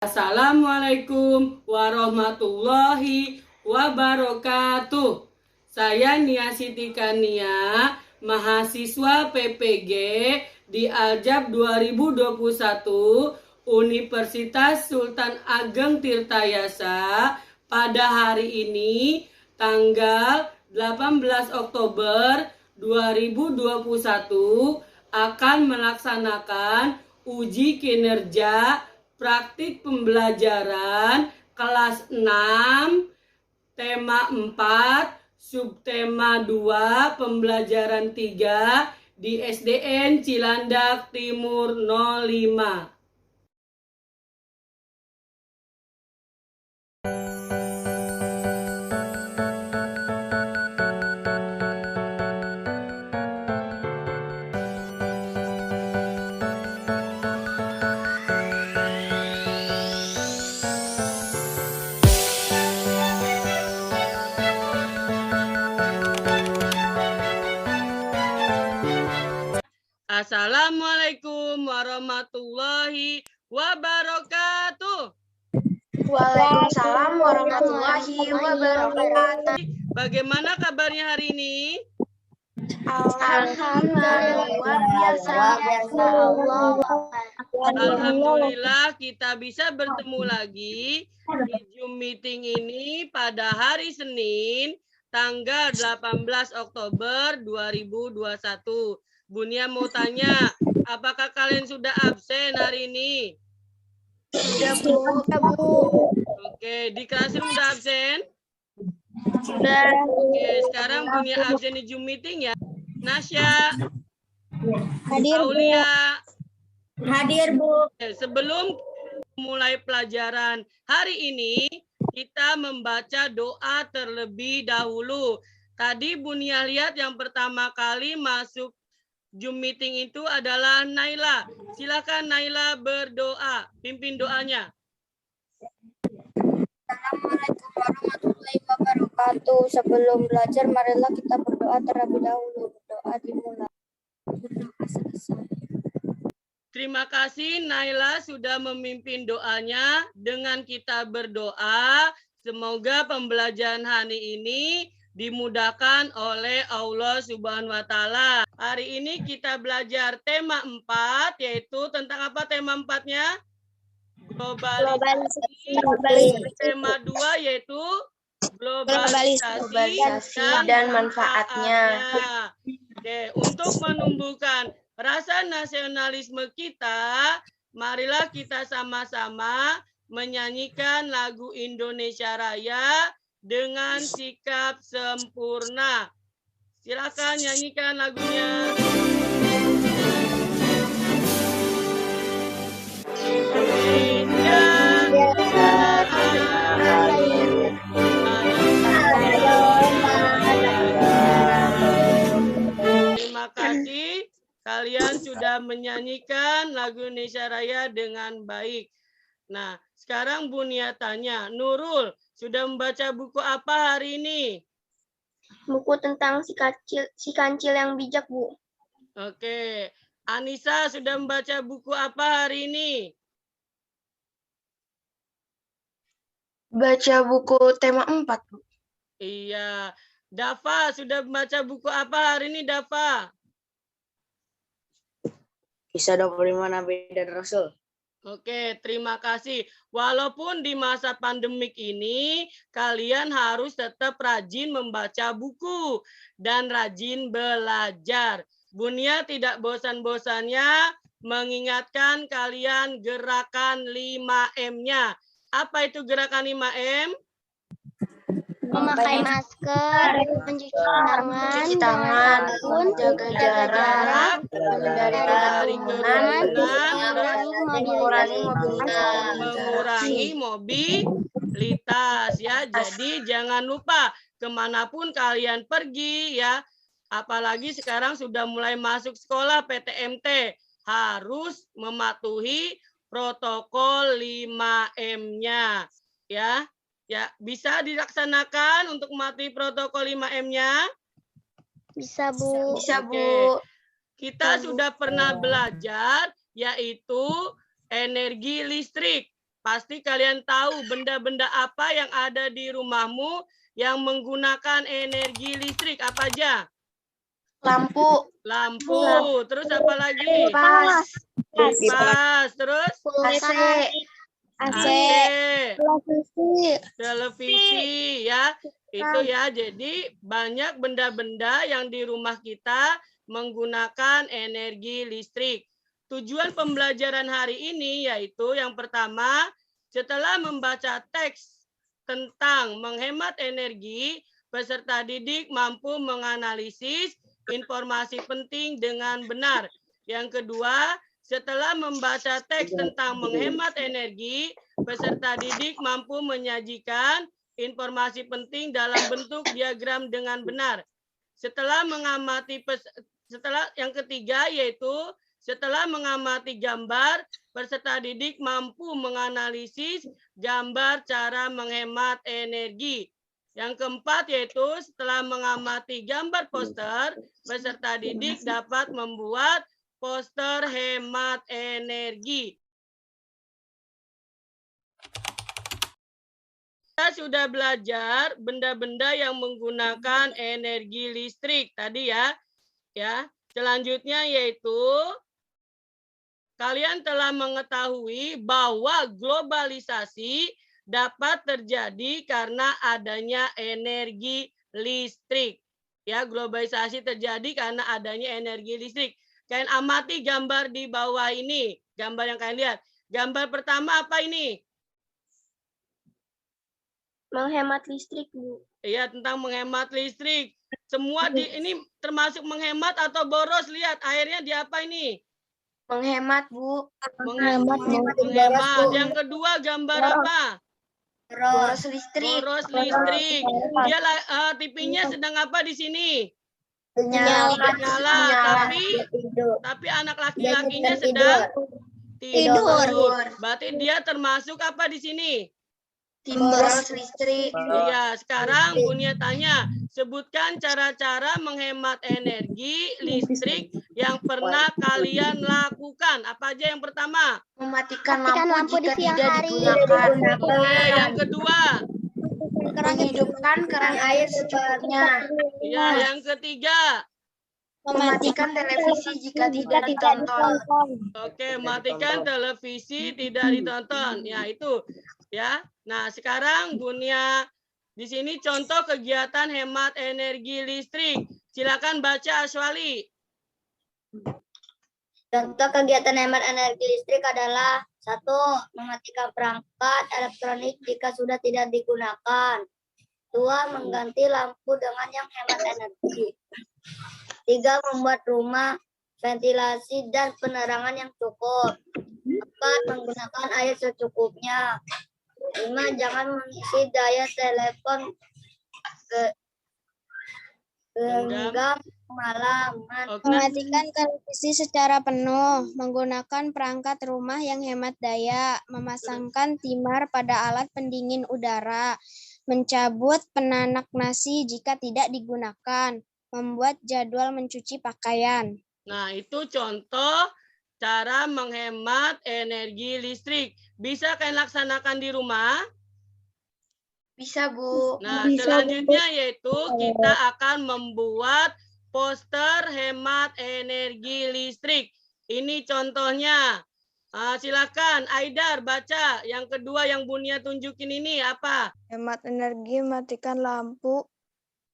Assalamualaikum warahmatullahi wabarakatuh. Saya Nia Siti Kania, mahasiswa PPG di Aljab 2021 Universitas Sultan Ageng Tirtayasa pada hari ini tanggal 18 Oktober 2021 akan melaksanakan uji kinerja praktik pembelajaran kelas 6, tema 4, subtema 2, pembelajaran 3 di SDN Cilandak Timur 05. Assalamualaikum warahmatullahi wabarakatuh. Waalaikumsalam warahmatullahi wabarakatuh. Bagaimana kabarnya hari ini? Alhamdulillah luar biasa. Alhamdulillah kita bisa bertemu lagi di Zoom meeting ini pada hari Senin tanggal 18 Oktober 2021. Bunia mau tanya, apakah kalian sudah absen hari ini? Sudah, Bu. Oke, di classroom sudah absen? Sudah. Oke, sekarang Bunia absen di Zoom meeting ya. Nasya, Hadir, Bu. Aulia. Hadir, Bu. Sebelum mulai pelajaran hari ini, kita membaca doa terlebih dahulu. Tadi Bunia lihat yang pertama kali masuk Zoom meeting itu adalah Naila. Silakan Naila berdoa, pimpin doanya. Assalamualaikum warahmatullahi wabarakatuh. Sebelum belajar, marilah kita berdoa terlebih dahulu. Berdoa dimulai. Berdoa selesai. Terima kasih Naila sudah memimpin doanya. Dengan kita berdoa, semoga pembelajaran hari ini dimudahkan oleh Allah Subhanahu wa Ta'ala. Hari ini kita belajar tema 4, yaitu tentang apa tema 4-nya? Globalisasi. Tema 2 yaitu globalisasi dan manfaatnya. Oke, untuk menumbuhkan rasa nasionalisme kita, marilah kita sama-sama menyanyikan lagu Indonesia Raya dengan sikap sempurna. Silakan nyanyikan lagunya. Terima kasih. Kalian sudah menyanyikan lagu Indonesia Raya dengan baik. Nah, sekarang Bunia tanya, Nurul, sudah membaca buku apa hari ini? Buku tentang si kancil yang bijak, Bu. Oke. Anissa sudah membaca buku apa hari ini? Baca buku tema 4, Bu. Iya. Dava sudah membaca buku apa hari ini, Dava? Kisah 25 Nabi dan Rasul. Oke, terima kasih. Walaupun di masa pandemik ini, kalian harus tetap rajin membaca buku dan rajin belajar. Bunia tidak bosan-bosannya mengingatkan kalian gerakan 5M-nya. Apa itu gerakan 5M? Memakai masker, mencuci tangan, jaga jarak, menghindari kerumunan, mengurangi mobilitas ya. Jadi jangan lupa kemanapun kalian pergi ya. Apalagi sekarang sudah mulai masuk sekolah PTMT harus mematuhi protokol 5M-nya ya. Ya, bisa dilaksanakan untuk mematuhi protokol 5M-nya? Bisa, Bu. Bisa, Bu. Kita sudah pernah belajar, yaitu energi listrik. Pasti kalian tahu benda-benda apa yang ada di rumahmu yang menggunakan energi listrik. Apa aja? Lampu. Lampu. Terus apa lagi? Kipas. Terus? AC. AC. Televisi ya. Itu ya. Jadi banyak benda-benda yang di rumah kita menggunakan energi listrik. Tujuan pembelajaran hari ini yaitu yang pertama, setelah membaca teks tentang menghemat energi, peserta didik mampu menganalisis informasi penting dengan benar. Yang kedua, setelah membaca teks tentang menghemat energi, peserta didik mampu menyajikan informasi penting dalam bentuk diagram dengan benar. Setelah yang ketiga yaitu setelah mengamati gambar, peserta didik mampu menganalisis gambar cara menghemat energi. Yang keempat yaitu setelah mengamati gambar poster, peserta didik dapat membuat poster hemat energi. Kita sudah belajar benda-benda yang menggunakan energi listrik tadi ya. Selanjutnya yaitu kalian telah mengetahui bahwa globalisasi dapat terjadi karena adanya energi listrik. Ya, globalisasi terjadi karena adanya energi listrik. Kalian amati gambar di bawah ini, gambar yang kalian lihat. Gambar pertama apa ini? Menghemat listrik, Bu. Iya, tentang menghemat listrik. Semua ini termasuk menghemat atau boros? Lihat, akhirnya di apa ini? Menghemat, Bu. Menghemat. Yang kedua gambar apa? Boros listrik. Boros listrik. Dia TV-nya sedang apa di sini? Nyala. Tapi anak laki-lakinya sedang tidur. Berarti dia termasuk apa di sini? Boros listrik. Iya, sekarang Bunia tanya, sebutkan cara-cara menghemat energi listrik yang pernah kalian lakukan. Apa aja yang pertama? Mematikan lampu jika tidak digunakan. Oke, yang kedua? Menghidupkan keran air secukupnya. Iya, yang ketiga? Mematikan televisi jika tidak ditonton. Oke, matikan televisi tidak ditonton. Ya, itu ya. Nah, sekarang Bunia di sini contoh kegiatan hemat energi listrik. Silakan baca Aswali. Contoh kegiatan hemat energi listrik adalah 1. Mematikan perangkat elektronik jika sudah tidak digunakan. 2. Mengganti lampu dengan yang hemat energi. 3. Membuat rumah ventilasi dan penerangan yang cukup. 4. Menggunakan air secukupnya. 5. Jangan mengisi daya telepon genggam malam. Mematikan televisi secara penuh, menggunakan perangkat rumah yang hemat daya, memasangkan timer pada alat pendingin udara, mencabut penanak nasi jika tidak digunakan, membuat jadwal mencuci pakaian. Nah, itu contoh cara menghemat energi listrik. Bisa kalian laksanakan di rumah? Bisa, Bu. Nah, selanjutnya yaitu kita akan membuat poster hemat energi listrik. Ini contohnya. Silakan Aidar baca. Yang kedua yang Bunia tunjukin ini apa? Hemat energi, matikan lampu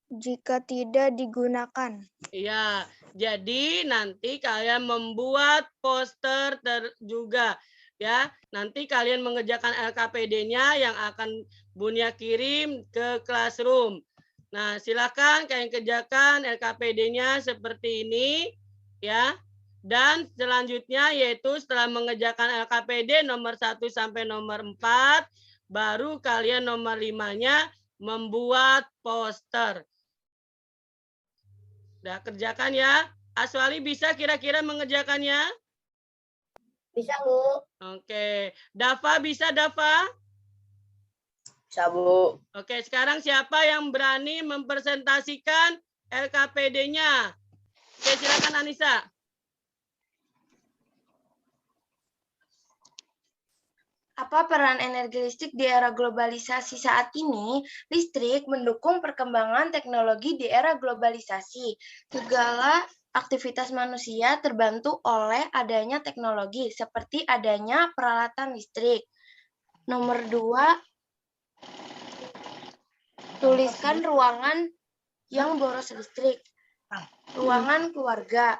jika tidak digunakan. Iya, jadi nanti kalian membuat poster juga. Ya, nanti kalian mengerjakan LKPD-nya yang akan Bunia kirim ke classroom. Nah, silakan kalian kerjakan LKPD-nya seperti ini, ya. Dan selanjutnya yaitu setelah mengerjakan LKPD nomor 1 sampai nomor 4, baru kalian nomor 5-nya membuat poster. Udah kerjakan ya. Aswali bisa kira-kira mengerjakannya? Bisa, Bu. Oke. Dava bisa, Dava? Bisa, Bu. Oke, sekarang siapa yang berani mempresentasikan LKPD-nya? Oke, silakan Anissa. Apa peran energi listrik di era globalisasi saat ini? Listrik mendukung perkembangan teknologi di era globalisasi. Segala aktivitas manusia terbantu oleh adanya teknologi, seperti adanya peralatan listrik. Nomor 2, tuliskan ruangan yang boros listrik. Ruangan keluarga.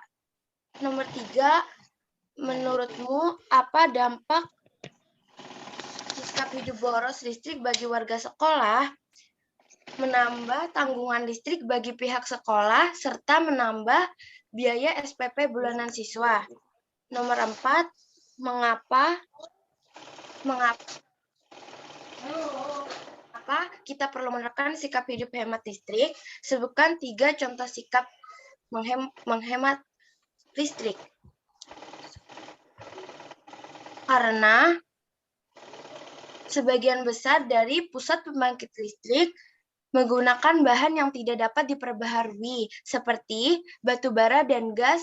Nomor 3, menurutmu apa dampak sikap hidup boros listrik bagi warga sekolah? Menambah tanggungan listrik bagi pihak sekolah, serta menambah biaya SPP bulanan siswa. Nomor 4, mengapa kita perlu menerapkan sikap hidup hemat listrik? Sebutkan 3 contoh sikap menghemat listrik. Karena sebagian besar dari pusat pembangkit listrik menggunakan bahan yang tidak dapat diperbaharui, seperti batu bara dan gas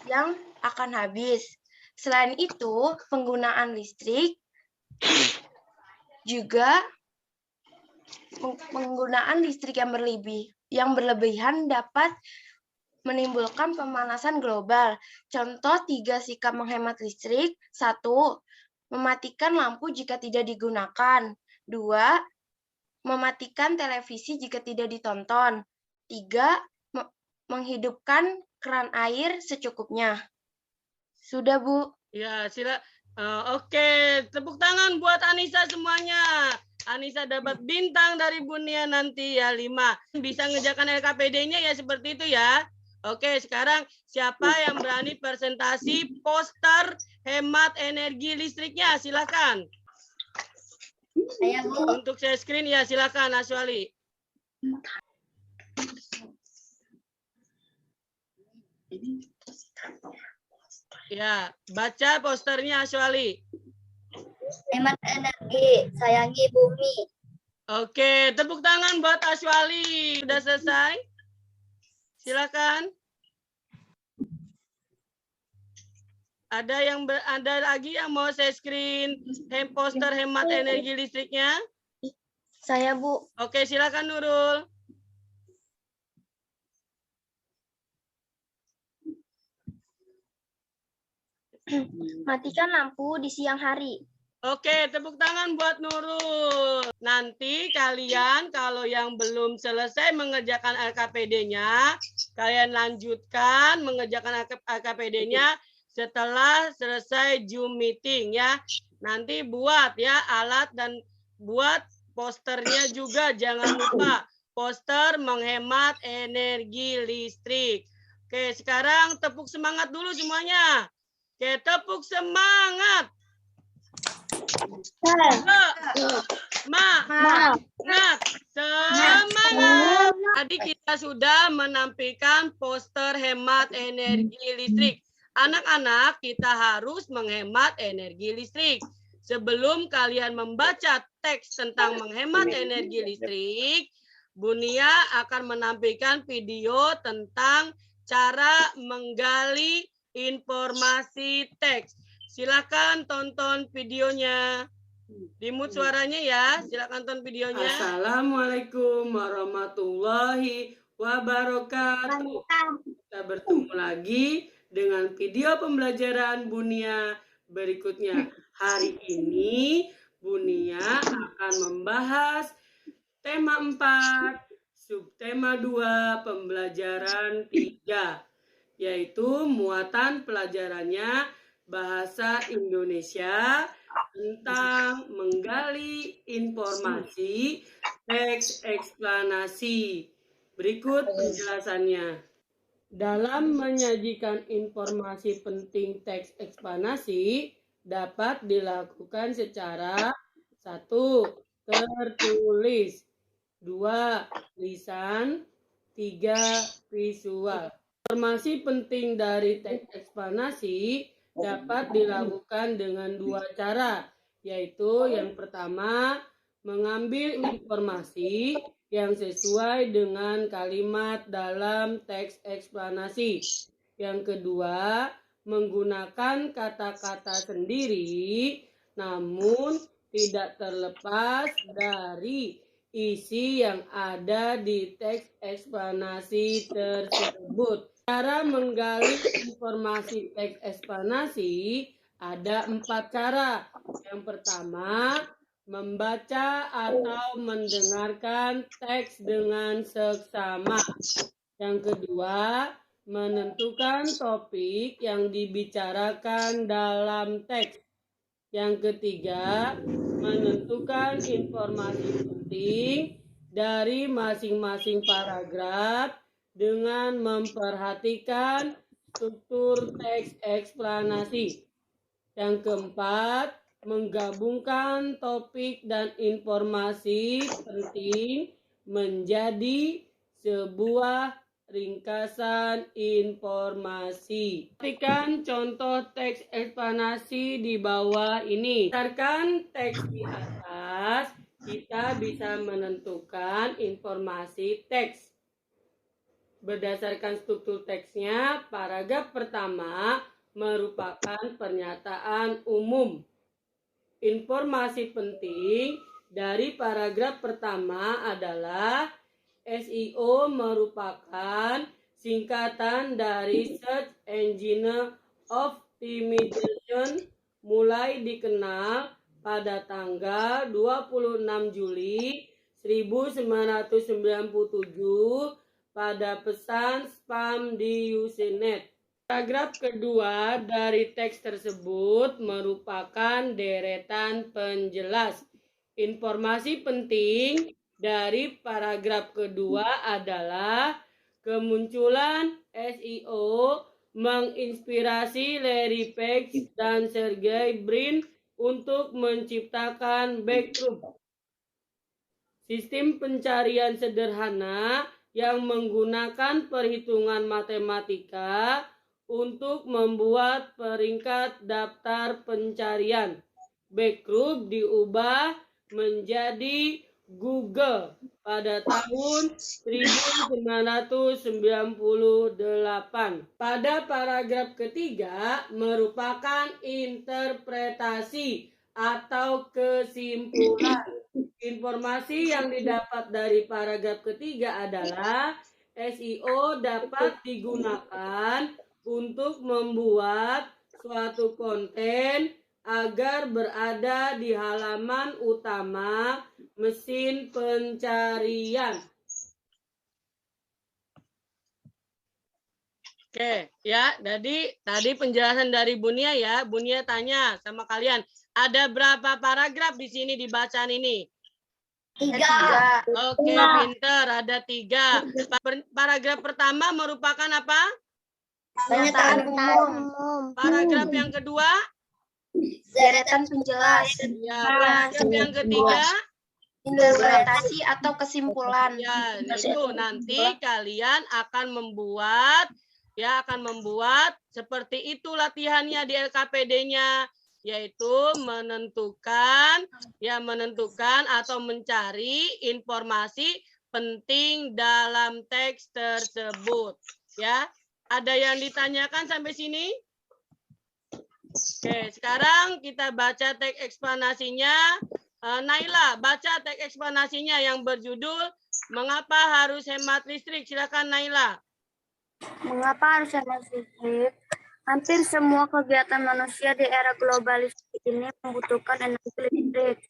yang akan habis. Selain itu, penggunaan listrik juga penggunaan listrik yang berlebihan dapat menimbulkan pemanasan global. Contoh 3 sikap menghemat listrik. 1, mematikan lampu jika tidak digunakan. 2, mematikan televisi jika tidak ditonton. 3, menghidupkan keran air secukupnya. Sudah, Bu. Ya, oke, tepuk tangan buat Anissa semuanya. Anissa dapat bintang dari Bunia nanti ya 5. Bisa ngerjakan LKPD-nya ya seperti itu ya. Oke, sekarang siapa yang berani presentasi poster hemat energi listriknya? Silakan. Saya, Bu. Untuk share screen ya silakan Aswali. Ya, baca posternya Aswali. Hemat energi, sayangi bumi. Oke, tepuk tangan buat Aswali. Sudah selesai? Silakan. Ada lagi yang mau share screen poster hemat energi listriknya? Saya, Bu. Oke, silakan Nurul. Matikan lampu di siang hari. Oke, tepuk tangan buat Nurul. Nanti kalian kalau yang belum selesai mengerjakan LKPD-nya, kalian lanjutkan mengerjakan LKPD-nya setelah selesai Zoom meeting ya. Nanti buat ya alat dan buat posternya juga, jangan lupa. Poster menghemat energi listrik. Oke, sekarang tepuk semangat dulu semuanya. Oke, tepuk semangat. Semangat. Tadi kita sudah menampilkan poster hemat energi listrik. Anak-anak, kita harus menghemat energi listrik. Sebelum kalian membaca teks tentang menghemat energi listrik, Bunia akan menampilkan video tentang cara menggali informasi teks. Silakan tonton videonya. Dimut suaranya ya. Silakan tonton videonya. Assalamualaikum warahmatullahi wabarakatuh. Kita bertemu lagi dengan video pembelajaran Bunia berikutnya. Hari ini Bunia akan membahas tema 4, subtema 2, pembelajaran 3, yaitu muatan pelajarannya bahasa Indonesia tentang menggali informasi teks eksplanasi. Berikut penjelasannya. Dalam menyajikan informasi penting teks eksplanasi dapat dilakukan secara 1. Tertulis, 2. Lisan, 3. Visual. Informasi penting dari teks eksplanasi dapat dilakukan dengan 2 cara, yaitu yang pertama, mengambil informasi yang sesuai dengan kalimat dalam teks eksplanasi. Yang kedua, menggunakan kata-kata sendiri namun tidak terlepas dari isi yang ada di teks eksplanasi tersebut. Cara menggali informasi teks eksplanasi ada 4 cara. Yang pertama, membaca atau mendengarkan teks dengan seksama. Yang kedua, menentukan topik yang dibicarakan dalam teks. Yang ketiga, menentukan informasi penting dari masing-masing paragraf dengan memperhatikan struktur teks eksplanasi. Yang keempat, menggabungkan topik dan informasi penting menjadi sebuah ringkasan informasi. Perhatikan contoh teks eksplanasi di bawah ini. Berdasarkan teks di atas, kita bisa menentukan informasi teks. Berdasarkan struktur teksnya, paragraf pertama merupakan pernyataan umum. Informasi penting dari paragraf pertama adalah SEO merupakan singkatan dari Search Engine Optimization, mulai dikenal pada tanggal 26 Juli 1997 pada pesan spam di Usenet. Paragraf kedua dari teks tersebut merupakan deretan penjelas. Informasi penting dari paragraf kedua adalah kemunculan SEO menginspirasi Larry Page dan Sergey Brin untuk menciptakan Backrub, sistem pencarian sederhana yang menggunakan perhitungan matematika untuk membuat peringkat daftar pencarian. Backrub diubah menjadi Google pada tahun 1998. Pada paragraf ketiga merupakan interpretasi atau kesimpulan. Informasi yang didapat dari paragraf ketiga adalah SEO dapat digunakan untuk membuat suatu konten agar berada di halaman utama mesin pencarian. Oke, ya. Jadi tadi penjelasan dari Bunia ya. Bunia tanya sama kalian, ada berapa paragraf di sini di bacaan ini? 3. Oke, pinter. Ada 3. Paragraf pertama merupakan apa? Pernyataan umum. Paragraf yang kedua? Deretan penjelas. Ya, paragraf yang ketiga? Interpretasi atau kesimpulan. Ya, itu nanti kalian akan membuat seperti itu latihannya di LKPD-nya, yaitu menentukan atau mencari informasi penting dalam teks tersebut. Ya, ada yang ditanyakan sampai sini? Oke, sekarang kita baca teks eksplanasinya. Naila, baca teks eksplanasinya yang berjudul Mengapa Harus Hemat Listrik. Silakan Naila. Mengapa harus hemat listrik? Hampir semua kegiatan manusia di era globalisasi ini membutuhkan energi listrik.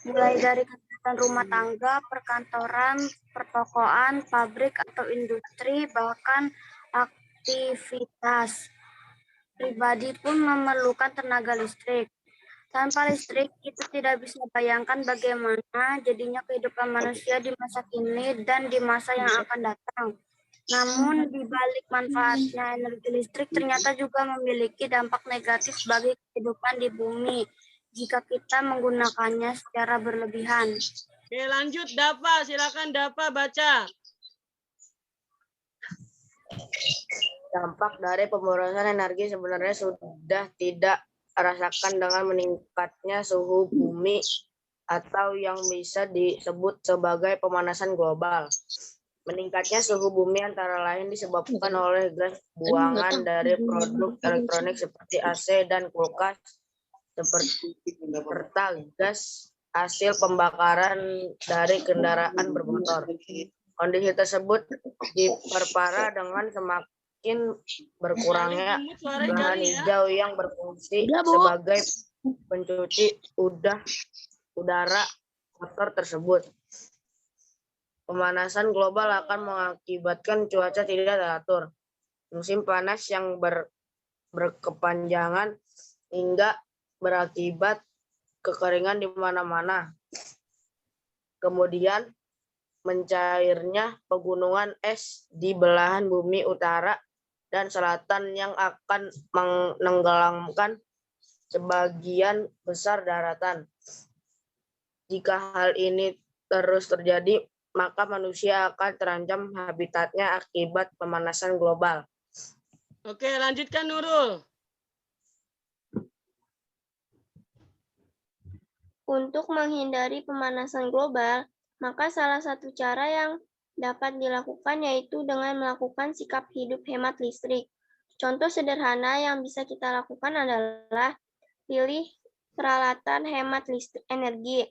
Mulai dari kegiatan rumah tangga, perkantoran, pertokoan, pabrik atau industri, bahkan aktivitas pribadi pun memerlukan tenaga listrik. Tanpa listrik, kita tidak bisa bayangkan bagaimana jadinya kehidupan manusia di masa kini dan di masa yang akan datang. Namun, di balik manfaatnya energi listrik ternyata juga memiliki dampak negatif bagi kehidupan di bumi jika kita menggunakannya secara berlebihan. Oke, lanjut Dapa. Silakan Dapa baca. Dampak dari pemborosan energi sebenarnya sudah tidak rasakan dengan meningkatnya suhu bumi atau yang bisa disebut sebagai pemanasan global. Meningkatnya suhu bumi antara lain disebabkan oleh gas buangan dari produk elektronik seperti AC dan kulkas seperti serta gas hasil pembakaran dari kendaraan bermotor. Kondisi tersebut diperparah dengan semakin berkurangnya lahan hijau yang berfungsi sebagai pencuci udara kotor tersebut. Pemanasan global akan mengakibatkan cuaca tidak teratur, musim panas yang berkepanjangan hingga berakibat kekeringan di mana-mana. Kemudian mencairnya pegunungan es di belahan bumi utara dan selatan yang akan menenggelamkan sebagian besar daratan. Jika hal ini terus terjadi, maka manusia akan terancam habitatnya akibat pemanasan global. Oke, lanjutkan Nurul. Untuk menghindari pemanasan global, maka salah satu cara yang dapat dilakukan yaitu dengan melakukan sikap hidup hemat listrik. Contoh sederhana yang bisa kita lakukan adalah pilih peralatan hemat listrik energi,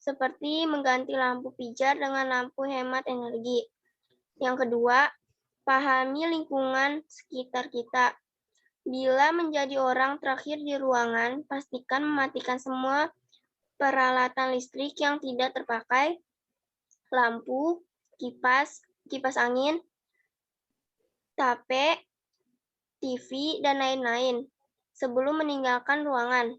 seperti mengganti lampu pijar dengan lampu hemat energi. Yang kedua, pahami lingkungan sekitar kita. Bila menjadi orang terakhir di ruangan, pastikan mematikan semua peralatan listrik yang tidak terpakai, lampu, kipas angin, tape, TV, dan lain-lain sebelum meninggalkan ruangan.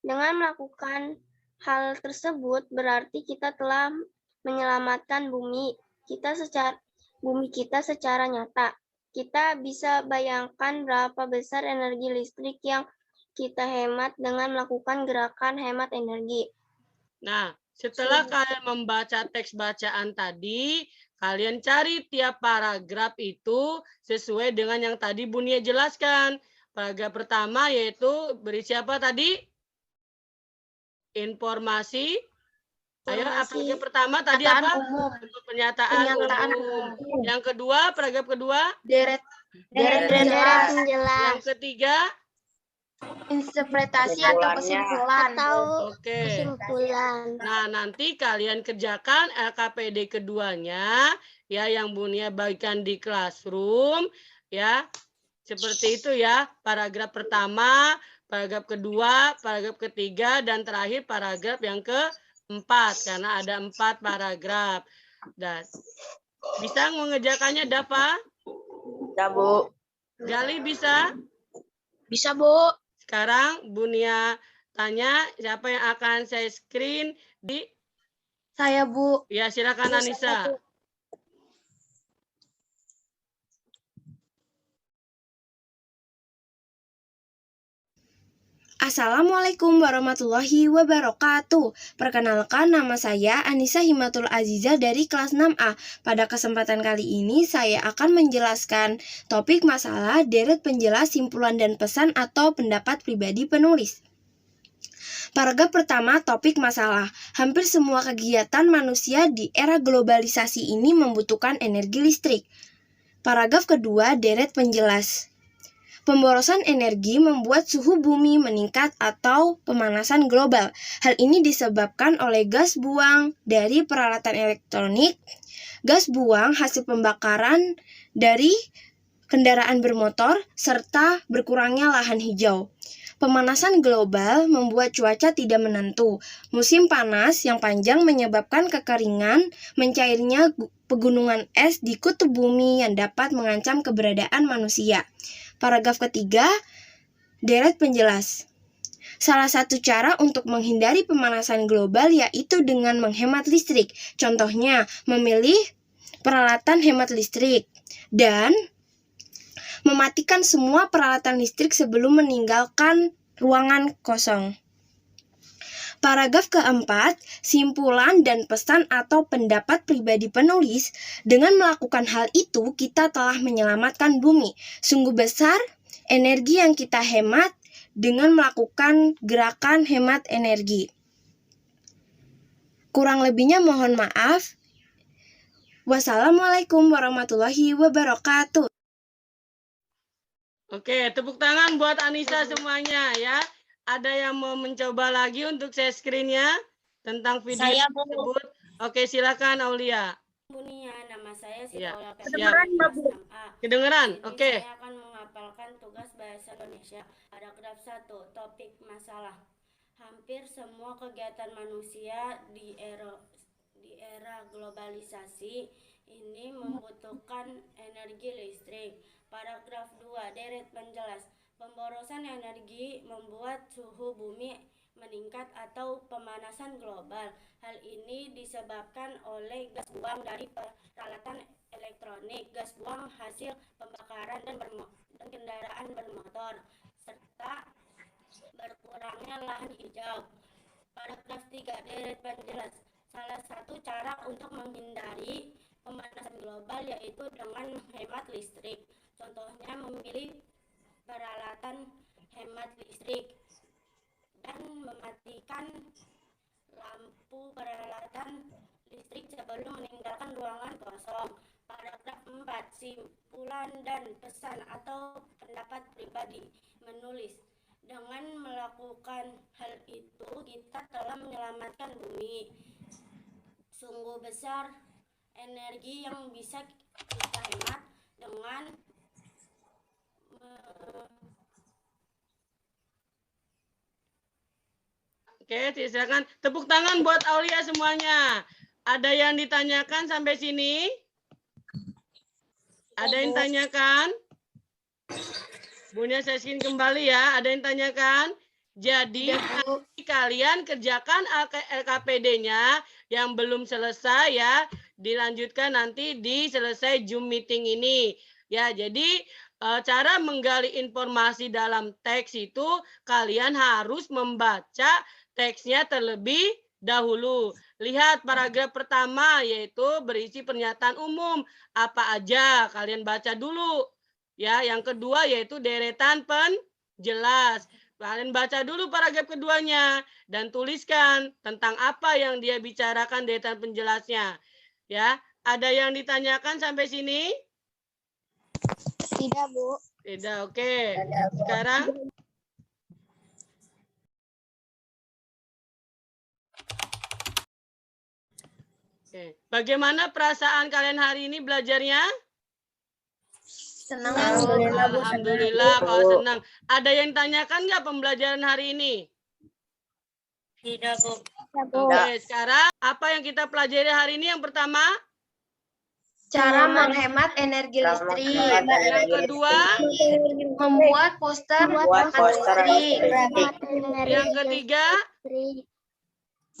Dengan melakukan hal tersebut berarti kita telah menyelamatkan bumi kita secara nyata. Kita bisa bayangkan berapa besar energi listrik yang kita hemat dengan melakukan gerakan hemat energi. Nah, setelah kalian membaca teks bacaan tadi, kalian cari tiap paragraf itu sesuai dengan yang tadi Bunia jelaskan. Paragraf pertama yaitu berisi apa tadi? Informasi. Ayo, paragraf pertama tadi apa? Pernyataan umum. Yang kedua, paragraf kedua? Deret penjelas. Yang ketiga? interpretasi atau kesimpulan. Oke. Kesimpulan. Nah, nanti kalian kerjakan LKPD keduanya ya yang Bunia bagikan di classroom ya. Seperti itu ya. Paragraf pertama, paragraf kedua, paragraf ketiga dan terakhir paragraf yang keempat karena ada 4 paragraf. Dan bisa mengerjakannya Dava? Ya, Bu. Gali bisa? Bisa, Bu. Sekarang Bunia tanya siapa yang akan saya screen di Saya, Bu. ya silakan Anissa. Assalamualaikum warahmatullahi wabarakatuh. Perkenalkan, nama saya Anissa Himatul Aziza dari kelas 6A. Pada kesempatan kali ini saya akan menjelaskan topik masalah deret penjelas simpulan dan pesan atau pendapat pribadi penulis. Paragraf pertama, topik masalah. Hampir semua kegiatan manusia di era globalisasi ini membutuhkan energi listrik. Paragraf kedua, deret penjelas. Pemborosan energi membuat suhu bumi meningkat atau pemanasan global. Hal ini disebabkan oleh gas buang dari peralatan elektronik, gas buang hasil pembakaran dari kendaraan bermotor, serta berkurangnya lahan hijau. Pemanasan global membuat cuaca tidak menentu. Musim panas yang panjang menyebabkan kekeringan, mencairnya pegunungan es di kutub bumi yang dapat mengancam keberadaan manusia. Paragraf ketiga, deret penjelas. Salah satu cara untuk menghindari pemanasan global yaitu dengan menghemat listrik. Contohnya, memilih peralatan hemat listrik dan mematikan semua peralatan listrik sebelum meninggalkan ruangan kosong. Paragraf keempat, simpulan dan pesan atau pendapat pribadi penulis. Dengan melakukan hal itu, kita telah menyelamatkan bumi. Sungguh besar energi yang kita hemat dengan melakukan gerakan hemat energi. Kurang lebihnya mohon maaf. Wassalamualaikum warahmatullahi wabarakatuh. Oke, tepuk tangan buat Anissa semuanya ya. Ada yang mau mencoba lagi untuk share screen-nya tentang video Saya, Bu. tersebut? Oke, silakan Aulia. Bunia, nama saya Ya, Sita Aulia siap. Kedengeran? Jadi Oke. saya akan menghafalkan tugas bahasa Indonesia. Paragraf 1, topik masalah. Hampir semua kegiatan manusia di era globalisasi ini membutuhkan energi listrik. Paragraf 2, deret penjelas. Pemborosan energi membuat suhu bumi meningkat atau pemanasan global. Hal ini disebabkan oleh gas buang dari peralatan elektronik, gas buang hasil pembakaran dan kendaraan bermotor, serta berkurangnya lahan hijau. Paragraf 3, deret penjelas. Salah satu cara untuk menghindari pemanasan global yaitu dengan menghemat listrik. Contohnya memilih peralatan hemat listrik dan mematikan lampu peralatan listrik sebelum meninggalkan ruangan kosong. Paragraf 4, simpulan dan pesan atau pendapat pribadi. Menulis. Dengan melakukan hal itu, kita telah menyelamatkan bumi. Sungguh besar energi yang bisa kita hemat dengan Oke, silakan tepuk tangan buat Aulia semuanya. Ada yang ditanyakan sampai sini? Ada yang tanyakan? Bunya saya screen kembali ya. Ada yang tanyakan? Jadi nanti kalian kerjakan LKPD-nya yang belum selesai ya. Dilanjutkan nanti di selesai Zoom meeting ini. Ya, jadi cara menggali informasi dalam teks itu kalian harus membaca teksnya terlebih dahulu. Lihat paragraf pertama yaitu berisi pernyataan umum. Apa aja kalian baca dulu. Ya, yang kedua yaitu deretan penjelas. Kalian baca dulu paragraf keduanya dan tuliskan tentang apa yang dia bicarakan deretan penjelasnya. Ya, ada yang ditanyakan sampai sini? Tidak, Bu. Tidak, oke. Sekarang oke. Bagaimana perasaan kalian hari ini belajarnya? Senang. Alhamdulillah kalau senang. Ada yang tanyakan nggak pembelajaran hari ini? Tidak, Bu. Oke, sekarang apa yang kita pelajari hari ini? Yang pertama? Cara menghemat energi listrik. Yang kedua? Membuat poster listrik. Yang ketiga?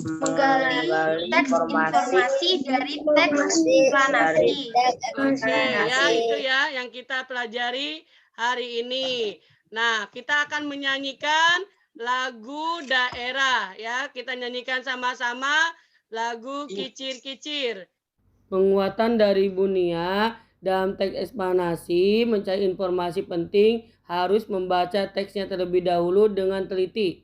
Menggali teks informasi dari teks eksplanasi. Oke, ya itu ya yang kita pelajari hari ini. Nah, kita akan menyanyikan lagu daerah ya. Kita nyanyikan sama-sama lagu Kicir-Kicir. Penguatan dari Bunia dalam teks eksplanasi mencari informasi penting harus membaca teksnya terlebih dahulu dengan teliti.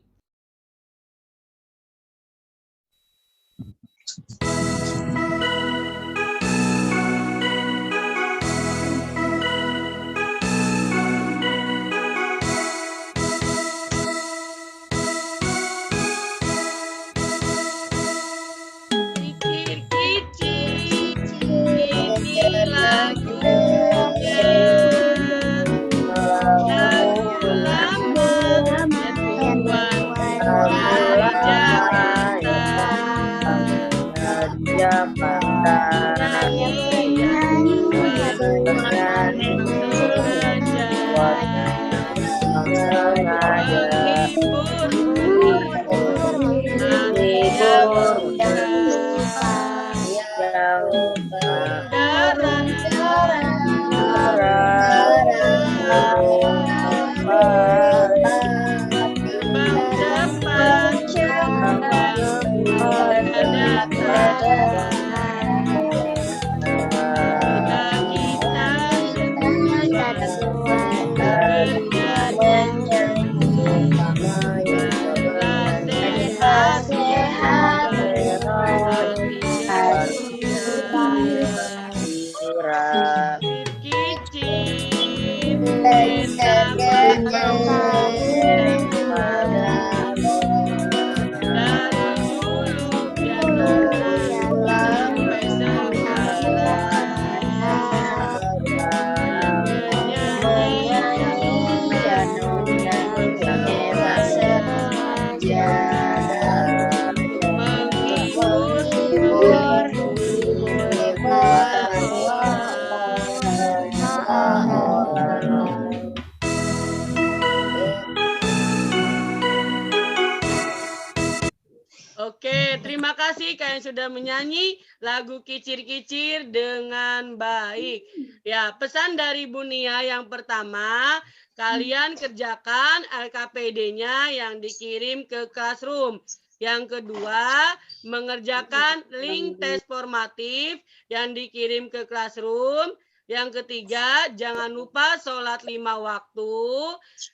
Oke, terima kasih kalian sudah menyanyi lagu Kicir-Kicir dengan baik. Ya, pesan dari Bunia yang pertama, kalian kerjakan LKPD-nya yang dikirim ke classroom. Yang kedua, mengerjakan link tes formatif yang dikirim ke classroom. Yang ketiga, jangan lupa sholat 5 waktu.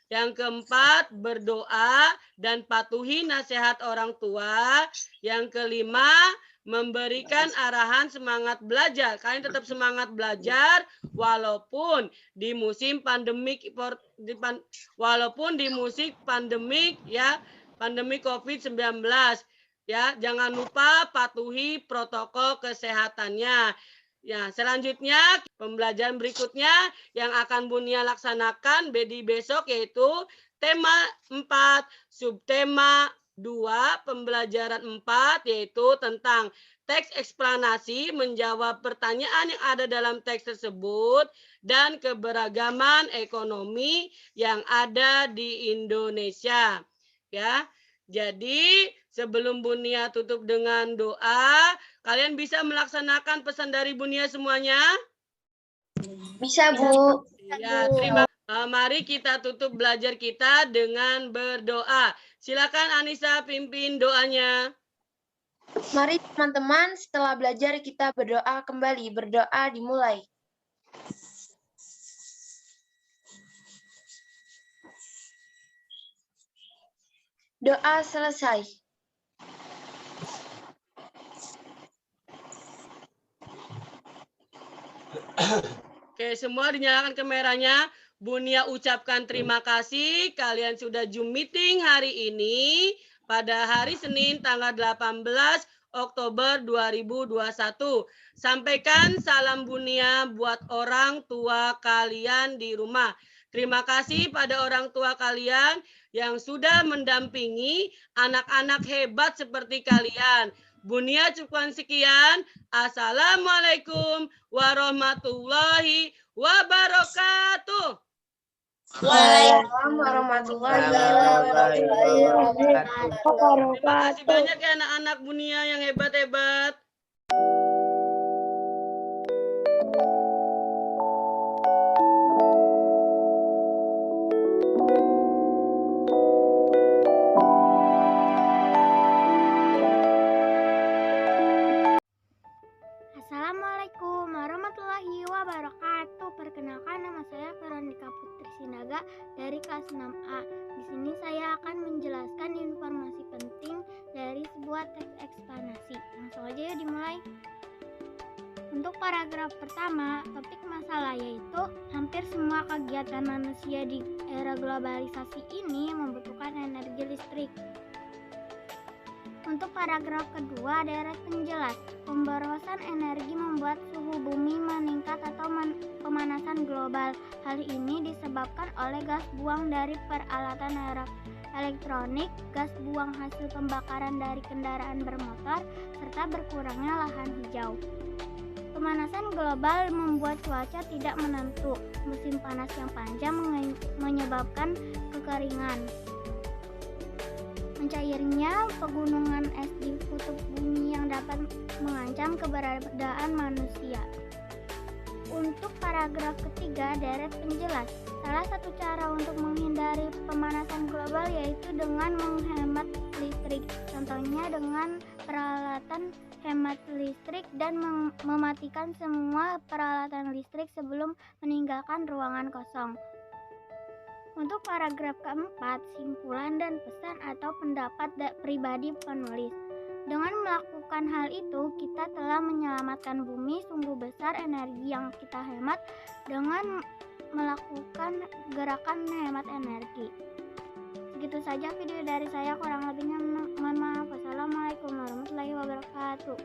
Yang keempat, berdoa dan patuhi nasihat orang tua. Yang kelima, memberikan arahan semangat belajar. Kalian tetap semangat belajar walaupun di musim pandemik ya, pandemi COVID-19 ya. Jangan lupa patuhi protokol kesehatannya. Ya, selanjutnya pembelajaran berikutnya yang akan Bunia laksanakan di besok yaitu tema 4, subtema 2, pembelajaran 4 yaitu tentang teks eksplanasi, menjawab pertanyaan yang ada dalam teks tersebut dan keberagaman ekonomi yang ada di Indonesia. Ya. Jadi, sebelum Bunia tutup dengan doa, kalian bisa melaksanakan pesan dari Bunia semuanya? Bisa, Bu. Ya, terima kasih. Mari kita tutup belajar kita dengan berdoa. Silakan Anissa pimpin doanya. Mari teman-teman, setelah belajar kita berdoa kembali. Berdoa dimulai. Doa selesai. Oke, semua dinyalakan kameranya. Bunia ucapkan terima kasih. Kalian sudah Zoom meeting hari ini pada hari Senin tanggal 18 Oktober 2021. Sampaikan salam Bunia buat orang tua kalian di rumah. Terima kasih pada orang tua kalian yang sudah mendampingi anak-anak hebat seperti kalian. Bunia cukupkan sekian. Assalamualaikum warahmatullahi wabarakatuh. Waalaikumsalam warahmatullahi wabarakatuh. Terima kasih banyak ya anak-anak Bunia yang hebat-hebat. Assalamualaikum warahmatullahi wabarakatuh. Perkenalkan, nama saya Veronica Putri Sinaga dari kelas 6A. Di sini saya akan menjelaskan informasi penting dari sebuah teks eksplanasi. Langsung aja ya dimulai. Untuk paragraf pertama, topik masalah yaitu hampir semua kegiatan manusia di era globalisasi ini membutuhkan energi listrik. Untuk paragraf kedua, deret penjelas. Pemborosan energi membuat suhu bumi meningkat atau pemanasan global. Hal ini disebabkan oleh gas buang dari peralatan elektronik, gas buang hasil pembakaran dari kendaraan bermotor, serta berkurangnya lahan hijau. Pemanasan global membuat cuaca tidak menentu. Musim panas yang panjang menyebabkan kekeringan. Mencairnya pegunungan es di kutub bumi yang dapat mengancam keberadaan manusia. Untuk paragraf ketiga, deret penjelas. Salah satu cara untuk menghindari pemanasan global yaitu dengan menghemat listrik. Contohnya dengan peralatan hemat listrik dan mematikan semua peralatan listrik sebelum meninggalkan ruangan kosong. Untuk paragraf keempat, simpulan dan pesan atau pendapat pribadi penulis. Dengan melakukan hal itu, kita telah menyelamatkan bumi. Sungguh besar energi yang kita hemat dengan melakukan gerakan hemat energi. Segitu saja video dari saya, kurang lebihnya mohon maaf. Wassalamualaikum warahmatullahi wabarakatuh.